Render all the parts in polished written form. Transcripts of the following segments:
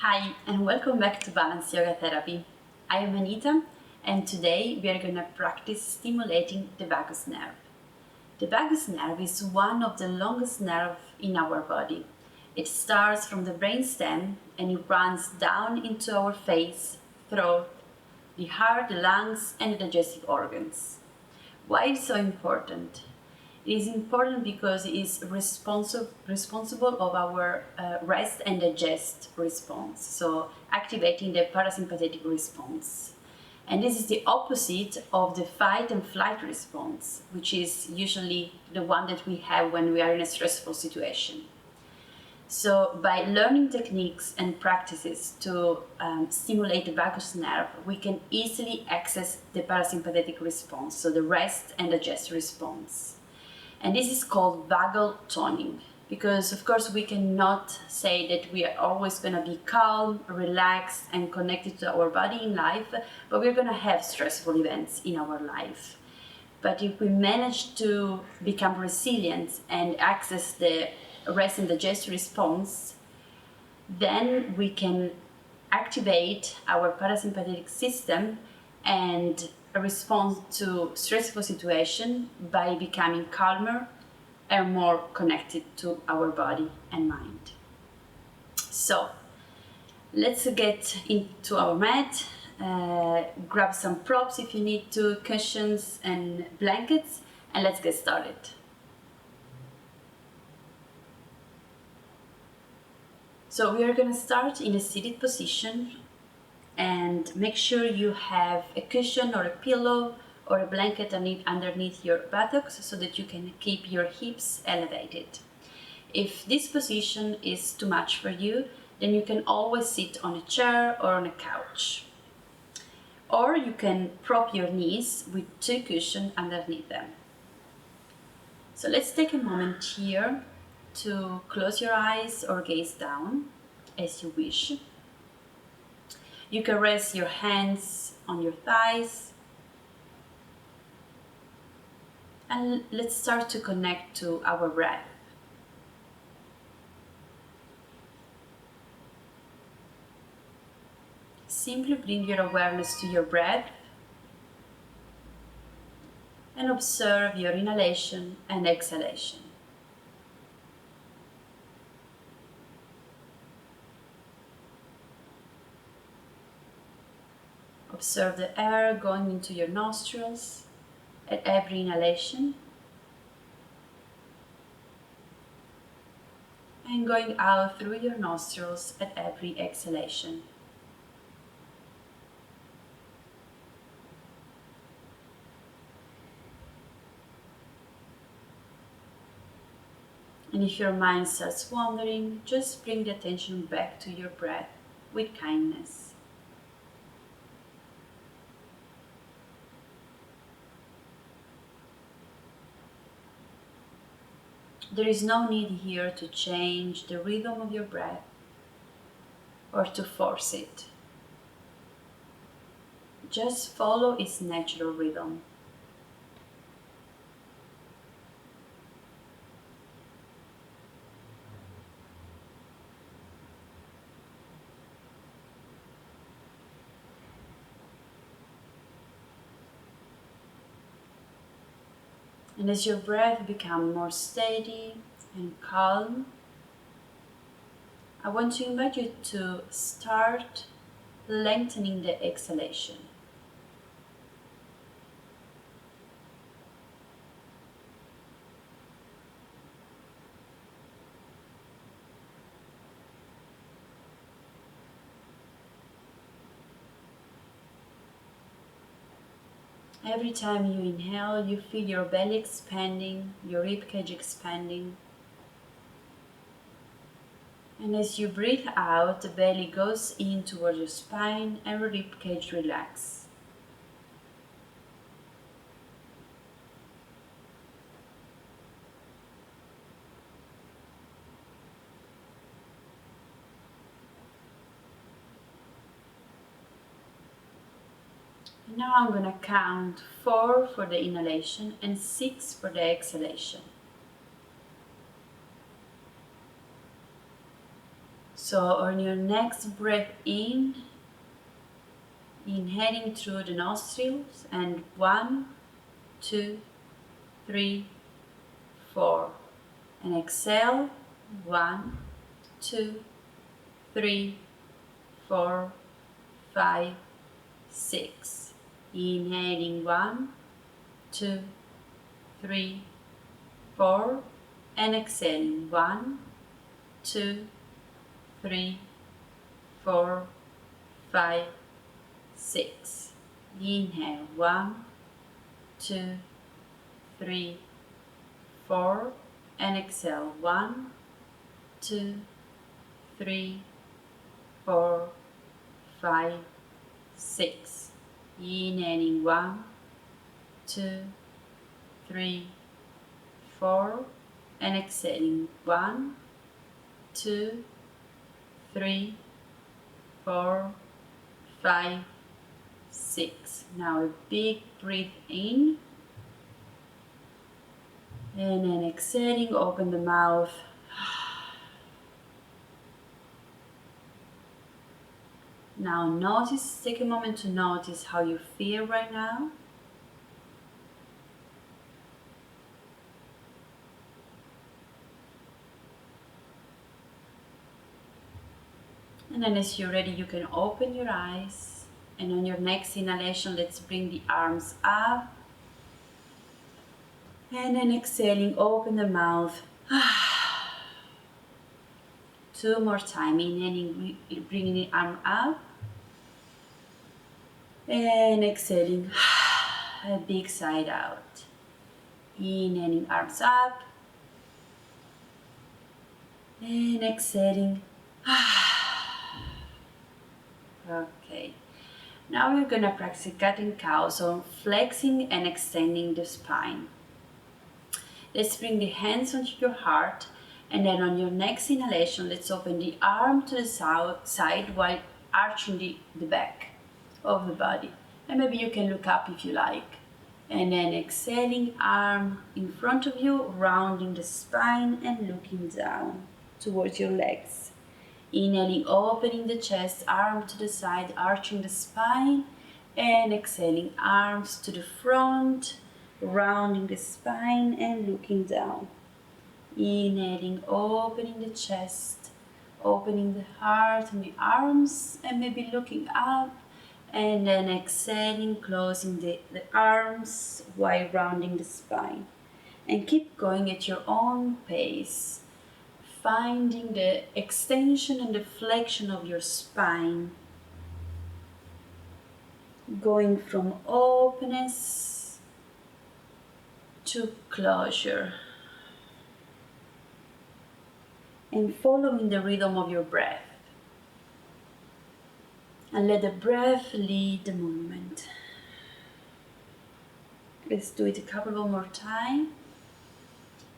Hi and welcome back to Balance Yoga Therapy. I am Anita and today we are going to practice stimulating the vagus nerve. The vagus nerve is one of the longest nerves in our body. It starts from the brainstem and it runs down into our face, throat, the heart, the lungs and the digestive organs. Why is it so important? It is important because it is responsible of our rest and digest response, so activating the parasympathetic response. And this is the opposite of the fight and flight response, which is usually the one that we have when we are in a stressful situation. So by learning techniques and practices to stimulate the vagus nerve, we can easily access the parasympathetic response, so the rest and digest response. And this is called vagal toning, because of course we cannot say that we are always going to be calm, relaxed and connected to our body in life, but we're going to have stressful events in our life. But if we manage to become resilient and access the rest and digest response, then we can activate our parasympathetic system and respond to stressful situation by becoming calmer and more connected to our body and mind. So let's get into our mat. Grab some props if you need to, cushions and blankets, and let's get started. So we are going to start in a seated position, and make sure you have a cushion or a pillow or a blanket underneath your buttocks so that you can keep your hips elevated. If this position is too much for you, then you can always sit on a chair or on a couch. Or you can prop your knees with two cushions underneath them. So let's take a moment here to close your eyes or gaze down as you wish. You can rest your hands on your thighs. And let's start to connect to our breath. Simply bring your awareness to your breath and observe your inhalation and exhalation. Observe the air going into your nostrils at every inhalation and going out through your nostrils at every exhalation. And if your mind starts wandering, just bring the attention back to your breath with kindness. There is no need here to change the rhythm of your breath or to force it. Just follow its natural rhythm. And as your breath becomes more steady and calm, I want to invite you to start lengthening the exhalation. Every time you inhale, you feel your belly expanding, your ribcage expanding. And as you breathe out, the belly goes in towards your spine and the ribcage relax. Now I'm going to count 4 for the inhalation and 6 for the exhalation. So on your next breath in, inhaling through the nostrils, and 1, 2, 3, 4. And exhale, 1, 2, 3, 4, 5, 6. Inhaling 1, 2, 3, 4, and exhaling 1, 2, 3, 4, 5, 6. Inhale 1, 2, 3, 4, and exhale 1, 2, 3, 4, 5, 6. Inhaling 1, 2, 3, 4, and exhaling 1, 2, 3, 4, 5, 6. Now a big breath in, and then exhaling, open the mouth. Now notice, take a moment to notice how you feel right now. And then as you're ready, you can open your eyes. And on your next inhalation, let's bring the arms up. And then exhaling, open the mouth. 2 more times. Inhaling, bringing the arm up. And exhaling, a big side out. Inhaling, arms up. And exhaling. Okay. Now we're gonna practice cutting cow, so flexing and extending the spine. Let's bring the hands onto your heart, and then on your next inhalation, let's open the arm to the side while arching the back of the body. And maybe you can look up if you like. And then exhaling, arm in front of you, rounding the spine and looking down towards your legs. Inhaling, opening the chest, arm to the side, arching the spine, and exhaling, arms to the front, rounding the spine and looking down. Inhaling, opening the chest, opening the heart and the arms, and maybe looking up, and then exhaling, closing the arms while rounding the spine. And keep going at your own pace, finding the extension and the flexion of your spine, going from openness to closure, and following the rhythm of your breath. And let the breath lead the movement. Let's do it a couple of more times.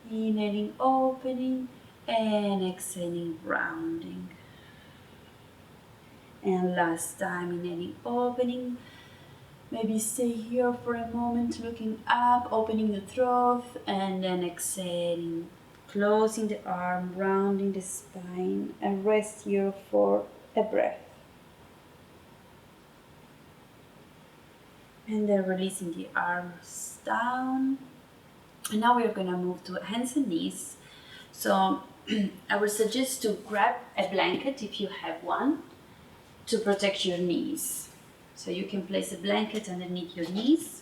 Inhaling, opening, and exhaling, rounding. And last time, inhaling, opening. Maybe stay here for a moment, looking up, opening the throat, and then exhaling, closing the arm, rounding the spine, and rest here for a breath. And then releasing the arms down. And now we're gonna move to hands and knees. So I would suggest to grab a blanket if you have one to protect your knees. So you can place a blanket underneath your knees,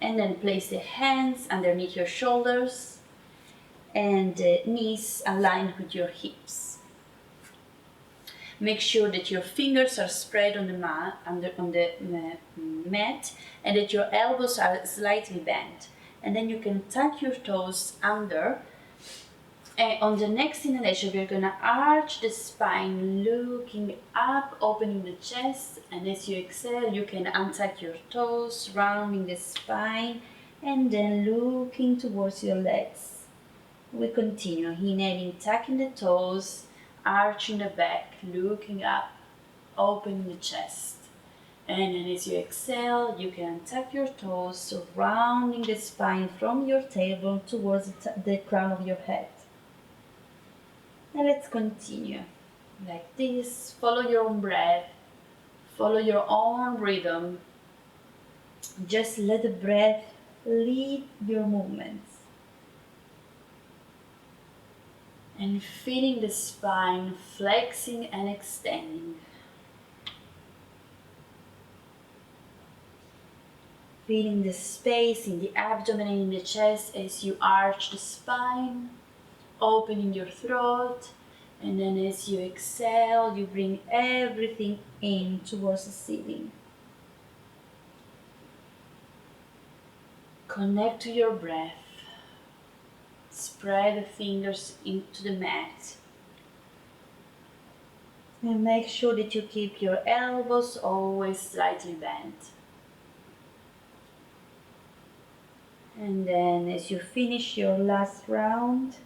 and then place the hands underneath your shoulders and the knees aligned with your hips. Make sure that your fingers are spread on the mat, and that your elbows are slightly bent. And then you can tuck your toes under. And on the next inhalation, we're gonna arch the spine, looking up, opening the chest. And as you exhale, you can untuck your toes, rounding the spine, and then looking towards your legs. We continue, inhaling, tucking the toes, arching the back, looking up, opening the chest. And then as you exhale, you can tuck your toes, rounding the spine from your tailbone towards the crown of your head. And let's continue like this. Follow your own breath, follow your own rhythm. Just let the breath lead your movements. And feeling the spine flexing and extending. Feeling the space in the abdomen and in the chest as you arch the spine, opening your throat, and then as you exhale, you bring everything in towards the ceiling. Connect to your breath. Spread the fingers into the mat. And make sure that you keep your elbows always slightly bent. And then as you finish your last round,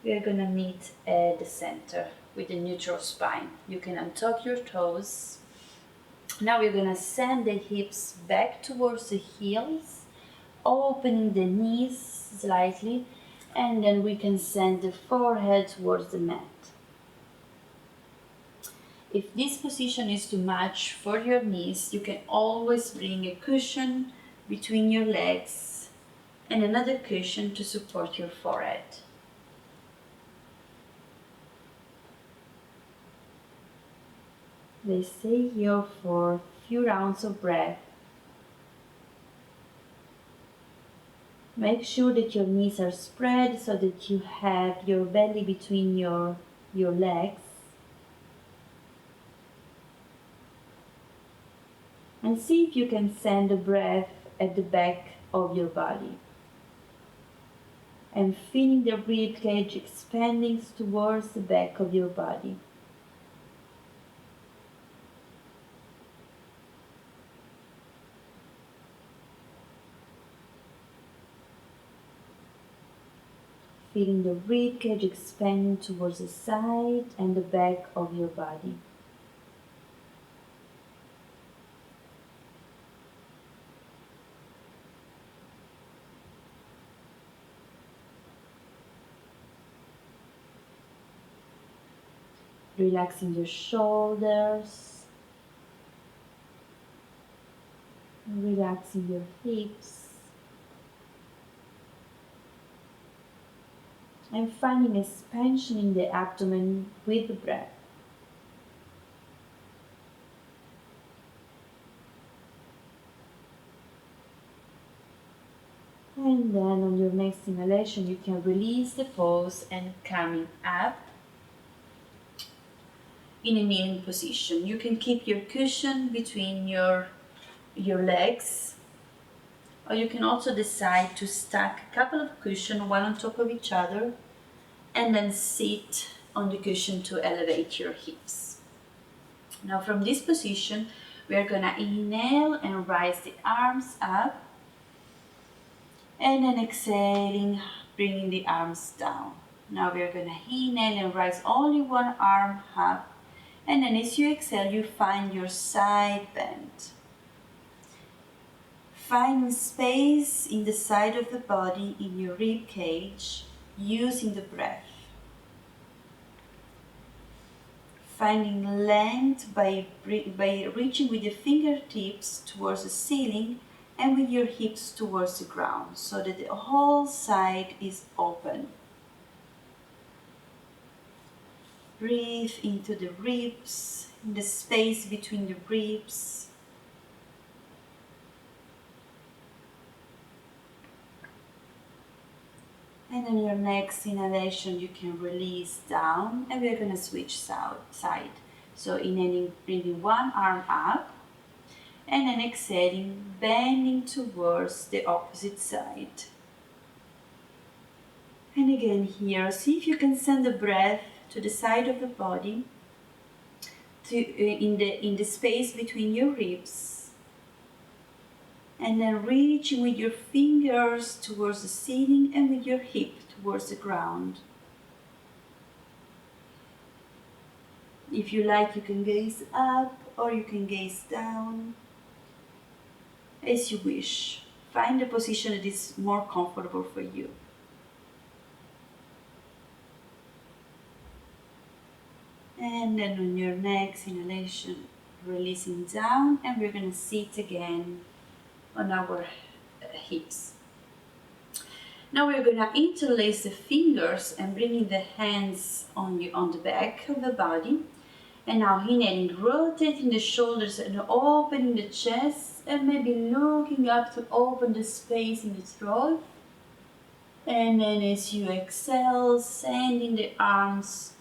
we are going to meet at the center with the neutral spine. You can untuck your toes. Now we're going to send the hips back towards the heels, opening the knees slightly, and then we can send the forehead towards the mat. If this position is too much for your knees, you can always bring a cushion between your legs and another cushion to support your forehead. Let's stay here for a few rounds of breath. Make sure that your knees are spread so that you have your belly between your legs. And see if you can send the breath at the back of your body. And feeling the rib cage expanding towards the back of your body. Feeling the rib cage expanding towards the side and the back of your body. Relaxing your shoulders, relaxing your hips, and finding expansion in the abdomen with the breath. And then on your next inhalation, you can release the pose and coming up in a kneeling position. You can keep your cushion between your legs, or you can also decide to stack a couple of cushions, one on top of each other, and then sit on the cushion to elevate your hips. Now from this position, we are gonna inhale and rise the arms up, and then exhaling, bringing the arms down. Now we are gonna inhale and rise only one arm up, and then as you exhale, you find your side bend. Finding space in the side of the body, in your rib cage, using the breath. Finding length by reaching with your fingertips towards the ceiling and with your hips towards the ground, so that the whole side is open. Breathe into the ribs, in the space between the ribs. And on your next inhalation, you can release down, and we're going to switch side. So inhaling, bringing one arm up, and then exhaling, bending towards the opposite side. And again here, see if you can send the breath to the side of the body, in the space between your ribs, and then reaching with your fingers towards the ceiling and with your hip towards the ground. If you like, you can gaze up or you can gaze down, as you wish. Find a position that is more comfortable for you. And then on your next inhalation, releasing down, and we're going to sit again on our hips. Now we're going to interlace the fingers and bringing the hands on the back of the body. And now inhaling, rotating the shoulders and opening the chest, and maybe looking up to open the space in the throat. And then as you exhale, sending the arms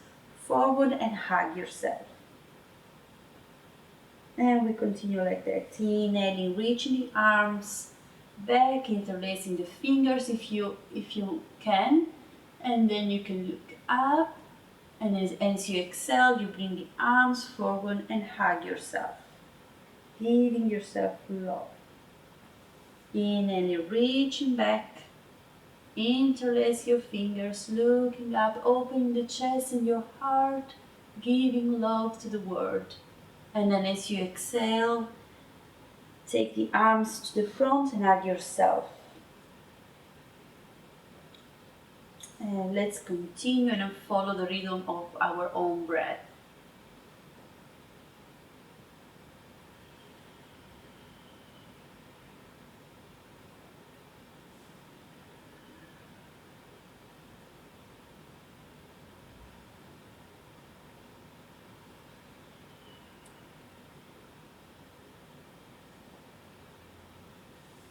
forward and hug yourself. And we continue like that. Inhaling, reaching the arms back, interlacing the fingers if you can, and then you can look up, and as you exhale you bring the arms forward and hug yourself, giving yourself love. Inhaling, reaching back, interlace your fingers, looking up, opening the chest and your heart, giving love to the world. And then as you exhale, take the arms to the front and hug yourself. And let's continue and follow the rhythm of our own breath.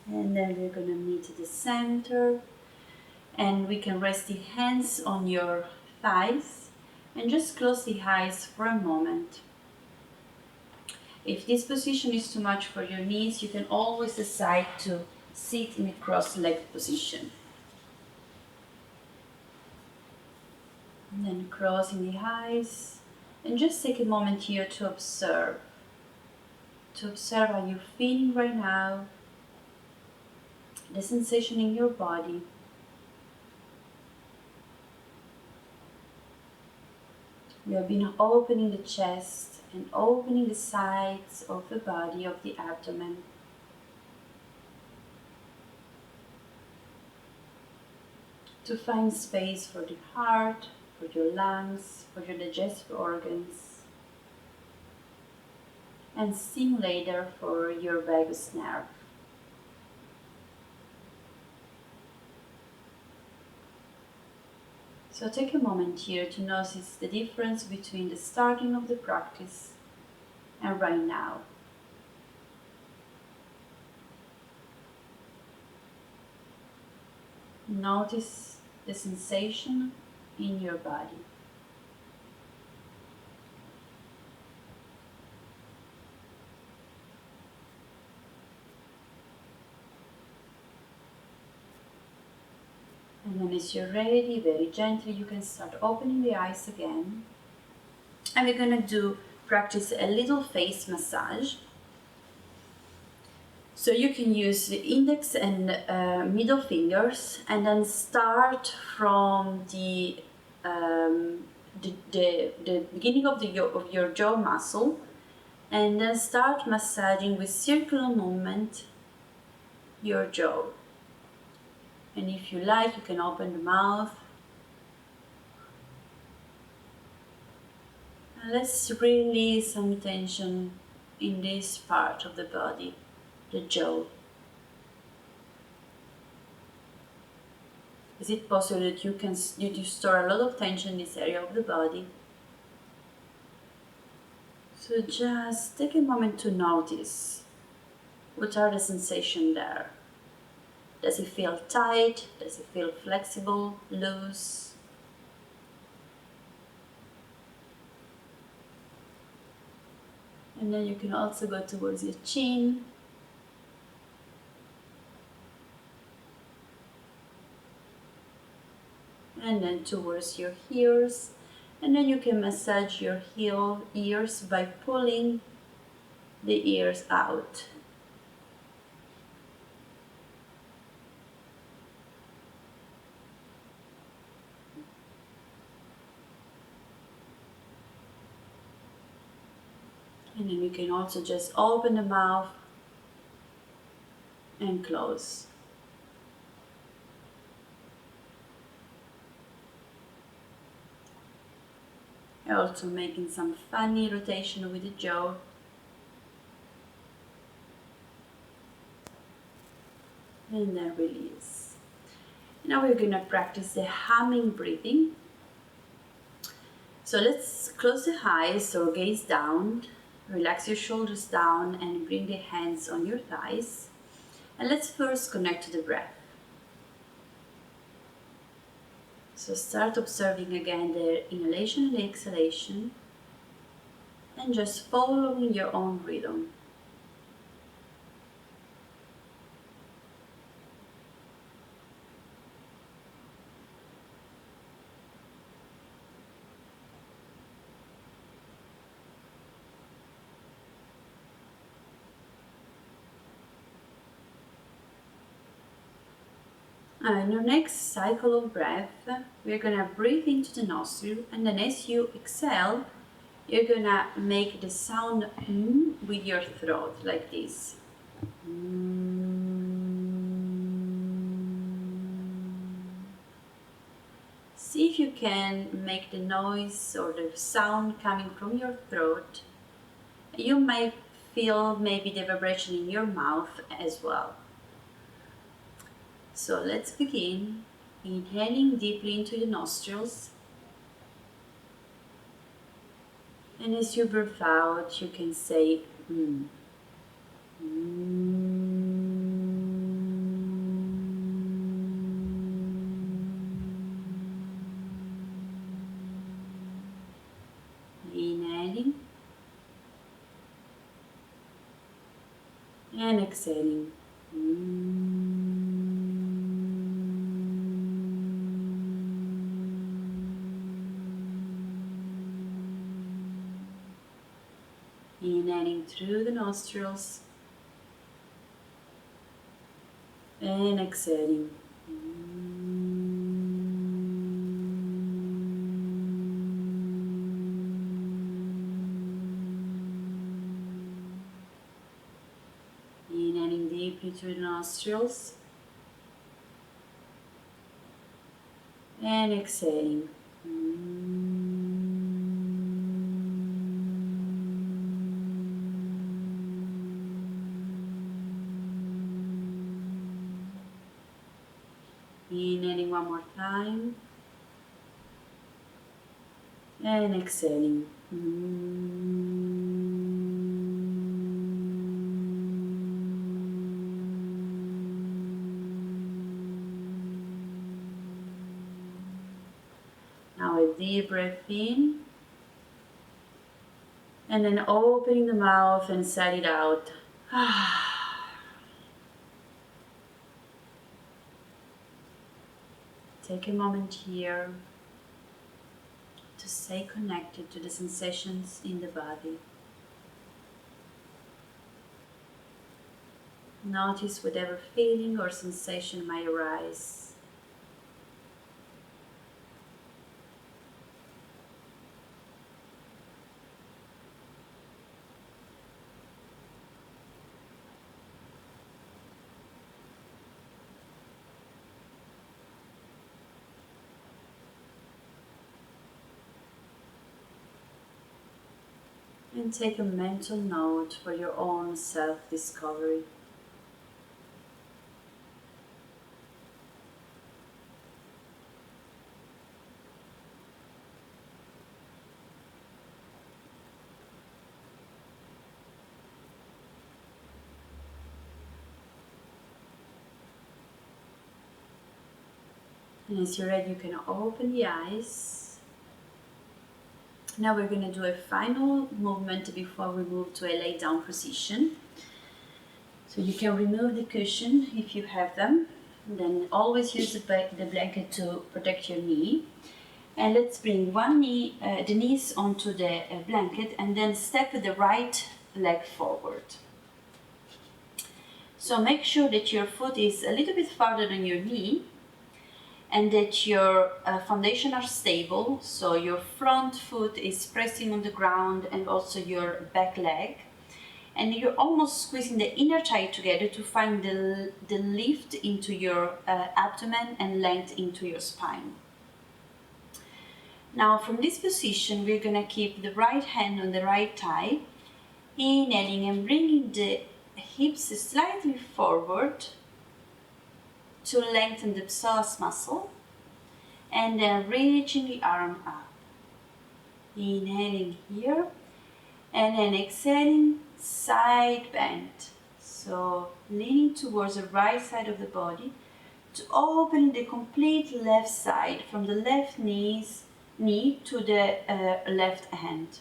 And then we're going to meet at the center, and we can rest the hands on your thighs and just close the eyes for a moment. If this position is too much for your knees, you can always decide to sit in a cross-legged position. And then closing the eyes, and just take a moment here to observe how you're feeling right now, the sensation in your body. We have been opening the chest and opening the sides of the body, of the abdomen. To find space for the heart, for your lungs, for your digestive organs, and stimulator for your vagus nerve. So take a moment here to notice the difference between the starting of the practice and right now. Notice the sensation in your body. And then as you're ready, very gently, you can start opening the eyes again. And we're going to practice a little face massage. So you can use the index and middle fingers, and then start from the beginning of your jaw muscle, and then start massaging with circular movement your jaw. And if you like, you can open the mouth. And let's release some tension in this part of the body, the jaw. Is it possible that you store a lot of tension in this area of the body? So just take a moment to notice what are the sensations there. Does it feel tight? Does it feel flexible, loose? And then you can also go towards your chin. And then towards your ears. And then you can massage your ears by pulling the ears out. And then you can also just open the mouth and close. Also making some funny rotation with the jaw. And then release. Now we're gonna practice the humming breathing. So let's close the eyes or gaze down, relax your shoulders down and bring the hands on your thighs. And let's first connect to the breath. So start observing again the inhalation and exhalation and just following your own rhythm. In your next cycle of breath, we're gonna breathe into the nostril, and then as you exhale, you're gonna make the sound with your throat, like this. See if you can make the noise or the sound coming from your throat. You might feel maybe the vibration in your mouth as well. So let's begin. Inhaling deeply into the nostrils. And as you breathe out, you can say Inhaling and exhaling. Inhaling through the nostrils and exhaling. Inhaling deeply through the nostrils and exhaling. Inhaling one more time and exhaling. Now a deep breath in and then opening the mouth and set it out. Take a moment here to stay connected to the sensations in the body. Notice whatever feeling or sensation might arise. And take a mental note for your own self-discovery. And as you're ready, you can open the eyes. Now we're going to do a final movement before we move to a lay down position. So you can remove the cushion if you have them. Then always use the blanket to protect your knee. And let's bring one knee, the knees onto the blanket, and then step the right leg forward. So make sure that your foot is a little bit farther than your knee, and that your foundation are stable, so your front foot is pressing on the ground and also your back leg. And you're almost squeezing the inner thigh together to find the lift into your abdomen and length into your spine. Now from this position, we're going to keep the right hand on the right thigh, inhaling and bringing the hips slightly forward to lengthen the psoas muscle, and then reaching the arm up. Inhaling here, and then exhaling, side bend. So leaning towards the right side of the body to open the complete left side from the left knee to the left hand.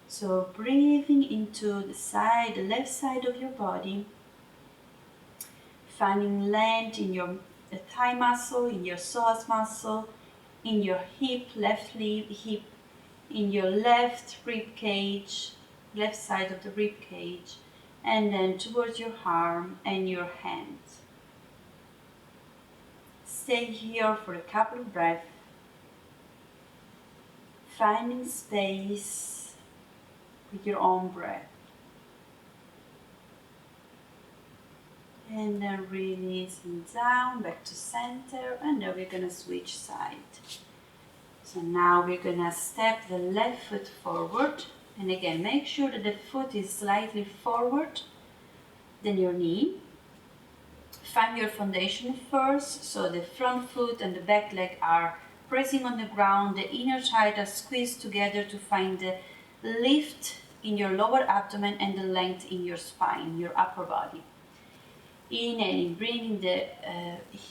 So breathing into the left side of your body, finding length in your thigh muscle, in your psoas muscle, in your hip, left hip, in your left rib cage, left side of the rib cage, and then towards your arm and your hand. Stay here for a couple of breaths, finding space with your own breath. And then releasing down, back to center, and then we're going to switch side. So now we're going to step the left foot forward, and again make sure that the foot is slightly forward than your knee. Find your foundation first, so the front foot and the back leg are pressing on the ground, the inner thighs are squeezed together to find the lift in your lower abdomen and the length in your spine, your upper body. Inhaling, bringing the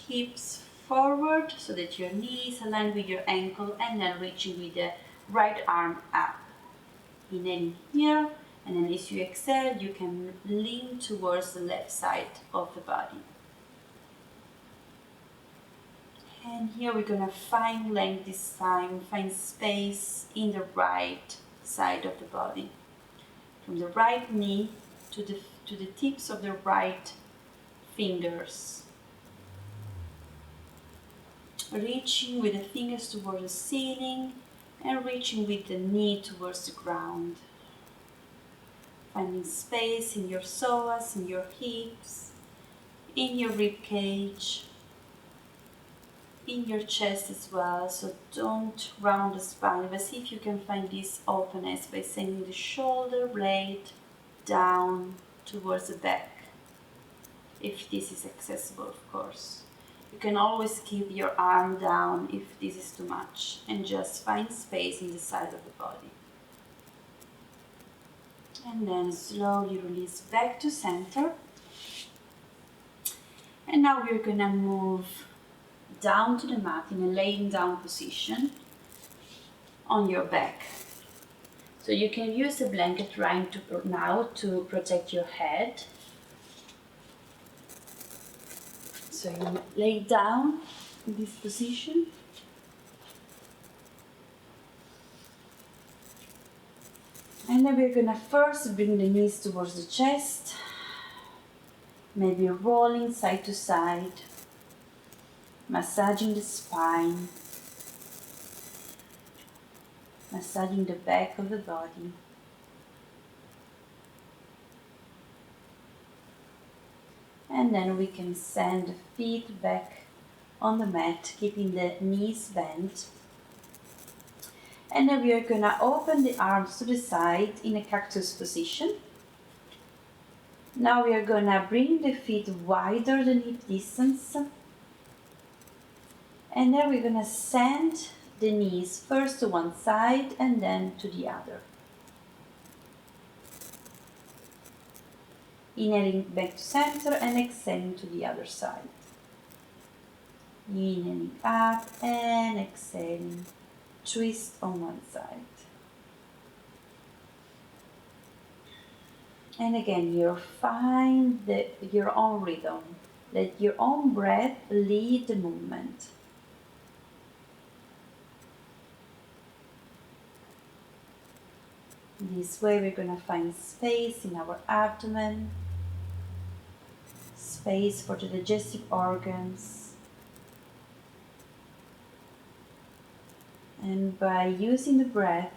hips forward so that your knees align with your ankle, and then reaching with the right arm up. Inhaling here, and then as you exhale, you can lean towards the left side of the body. And here we're going to find length this time, find space in the right side of the body. From the right knee to the tips of the right fingers. Reaching with the fingers towards the ceiling and reaching with the knee towards the ground. Finding space in your psoas, in your hips, in your rib cage, in your chest as well. So don't round the spine, but see if you can find this openness by sending the shoulder blade down towards the back, if this is accessible, of course. You can always keep your arm down if this is too much, and just find space in the side of the body. And then slowly release back to center. And now we're gonna move down to the mat in a laying down position on your back. So you can use a blanket right now to protect your head. So you lay down in this position. And then we're gonna first bring the knees towards the chest, maybe rolling side to side, massaging the spine, massaging the back of the body. And then we can send the feet back on the mat, keeping the knees bent. And then we are going to open the arms to the side in a cactus position. Now we are going to bring the feet wider than hip distance. And then we're going to send the knees first to one side and then to the other. Inhaling back to center and exhaling to the other side. Inhaling up and exhaling. Twist on one side. And again, you find your own rhythm. Let your own breath lead the movement. This way we're going to find space in our abdomen, space for the digestive organs. And by using the breath,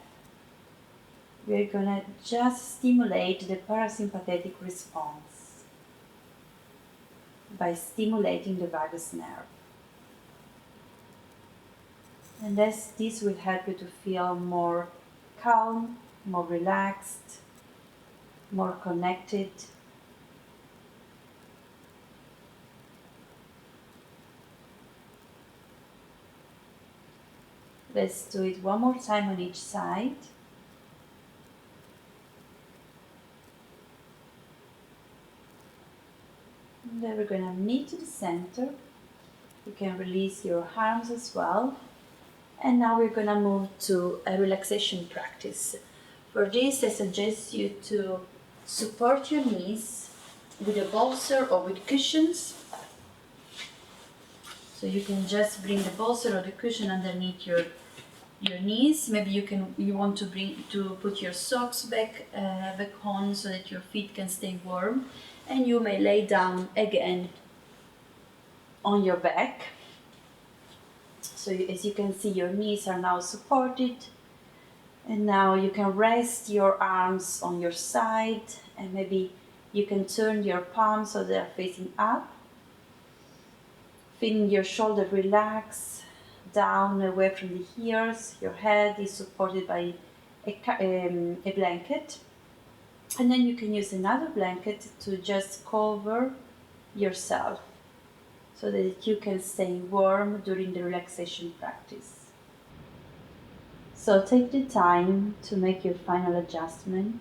we're going to just stimulate the parasympathetic response by stimulating the vagus nerve. And this will help you to feel more calm, more relaxed, more connected. Let's do it one more time on each side. And then we're going to knee to the center. You can release your arms as well. And now we're going to move to a relaxation practice. For this, I suggest you to support your knees with a bolster or with cushions. So you can just bring the bolster or the cushion underneath your knees. Maybe you want to put your socks back on so that your feet can stay warm, and you may lay down again on your back. So as you can see, your knees are now supported, and now you can rest your arms on your side, and maybe you can turn your palms so they are facing up. Feeling your shoulder relax down away from the ears. Your head is supported by a blanket, and then you can use another blanket to just cover yourself so that you can stay warm during the relaxation practice. So take the time to make your final adjustment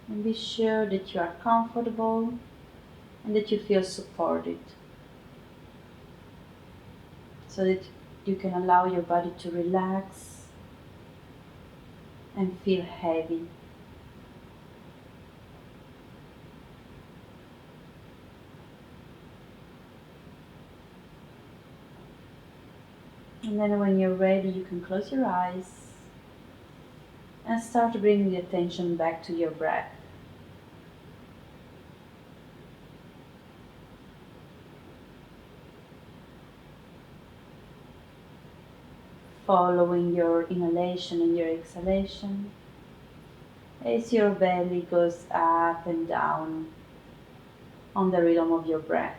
and be sure that you are comfortable and that you feel supported, so that you can allow your body to relax and feel heavy. And then when you're ready, you can close your eyes and start bringing the attention back to your breath. Following your inhalation and your exhalation as your belly goes up and down on the rhythm of your breath.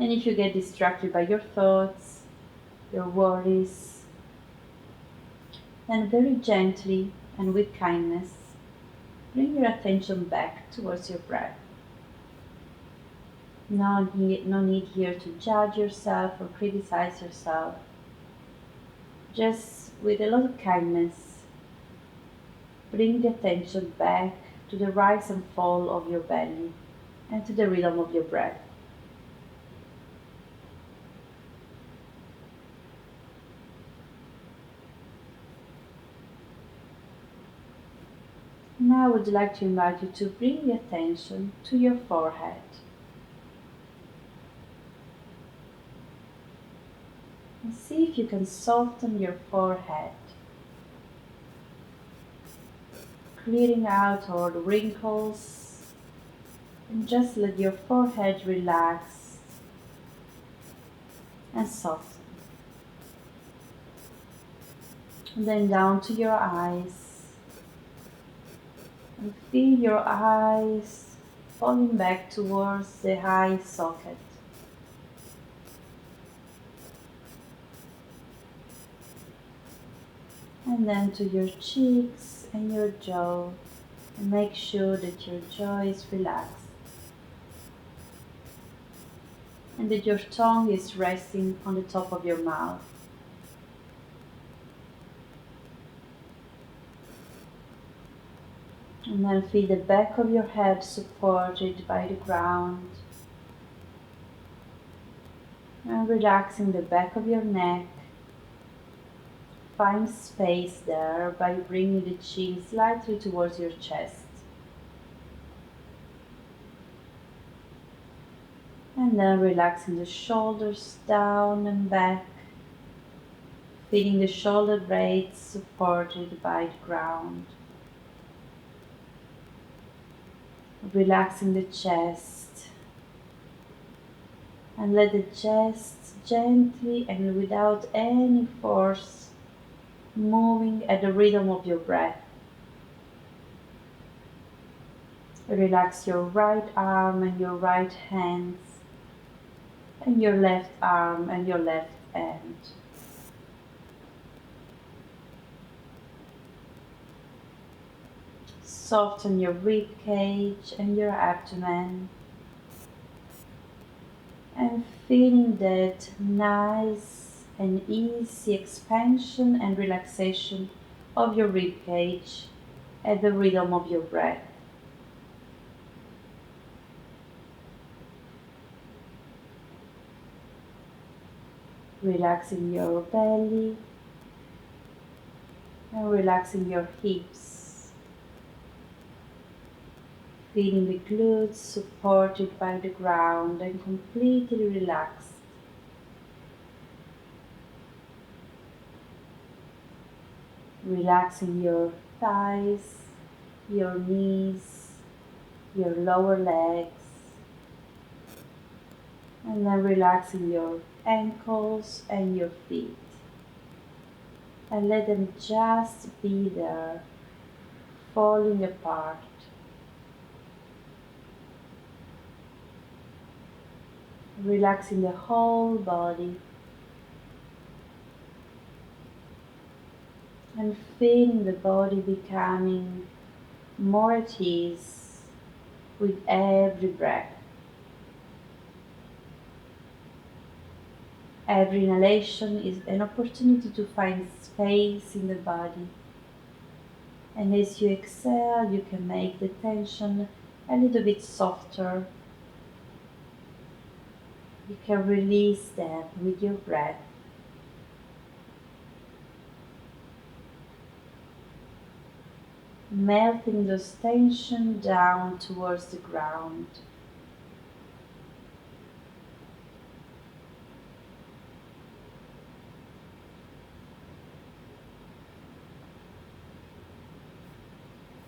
And if you get distracted by your thoughts, your worries, then very gently and with kindness, bring your attention back towards your breath. No need here to judge yourself or criticize yourself. Just with a lot of kindness, bring the attention back to the rise and fall of your belly and to the rhythm of your breath. Now I would like to invite you to bring the attention to your forehead. And see if you can soften your forehead, clearing out all the wrinkles, and just let your forehead relax and soften. And then down to your eyes, and feel your eyes falling back towards the eye socket. And then to your cheeks and your jaw, and make sure that your jaw is relaxed and that your tongue is resting on the top of your mouth. And then feel the back of your head supported by the ground, and relaxing the back of your neck. Find space there by bringing the chin slightly towards your chest. And then relaxing the shoulders down and back, feeling the shoulder blades supported by the ground. Relaxing the chest, and let the chest gently and without any force moving at the rhythm of your breath. Relax your right arm and your right hands, and your left arm and your left hand. Soften your rib cage and your abdomen, and feeling that nice and easy expansion and relaxation of your rib cage at the rhythm of your breath. Relaxing your belly and relaxing your hips. Feeling the glutes supported by the ground and completely relaxed. Relaxing your thighs, your knees, your lower legs, and then relaxing your ankles and your feet. And let them just be there, falling apart. Relaxing the whole body and feeling the body becoming more at ease with every breath. Every inhalation is an opportunity to find space in the body. And as you exhale, you can make the tension a little bit softer. You can release them with your breath. Melting those tension down towards the ground.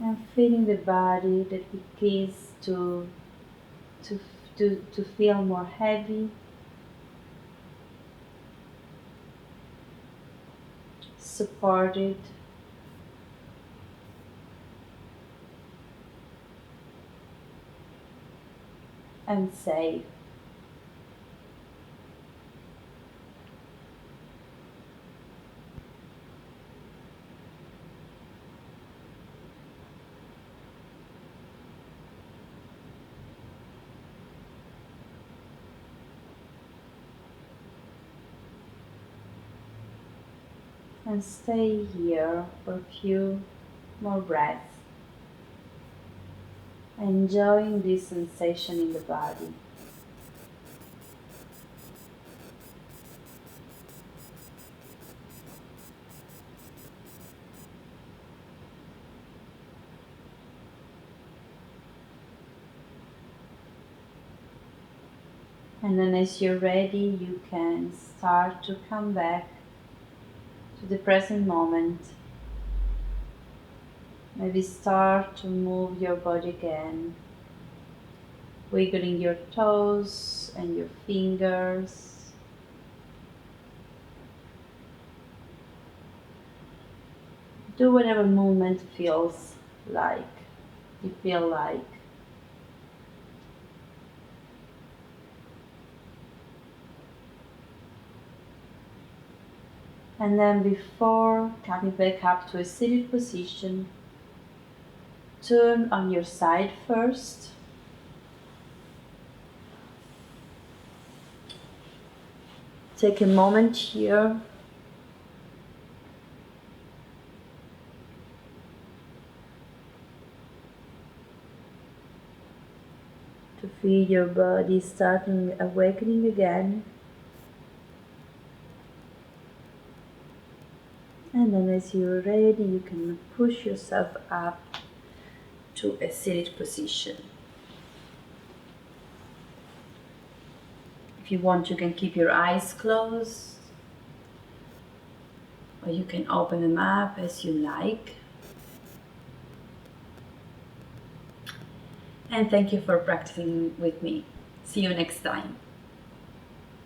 And feeling the body that begins to feel more heavy, supported, and safe. And stay here for a few more breaths, enjoying this sensation in the body. And then as you're ready, you can start to come back to the present moment. Maybe start to move your body again, wiggling your toes and your fingers. Do whatever movement feels like, you feel like. And then before coming back up to a seated position, turn on your side first. Take a moment here to feel your body starting awakening again. And then as you're ready, you can push yourself up to a seated position. If you want, you can keep your eyes closed, or you can open them up as you like. And thank you for practicing with me. See you next time.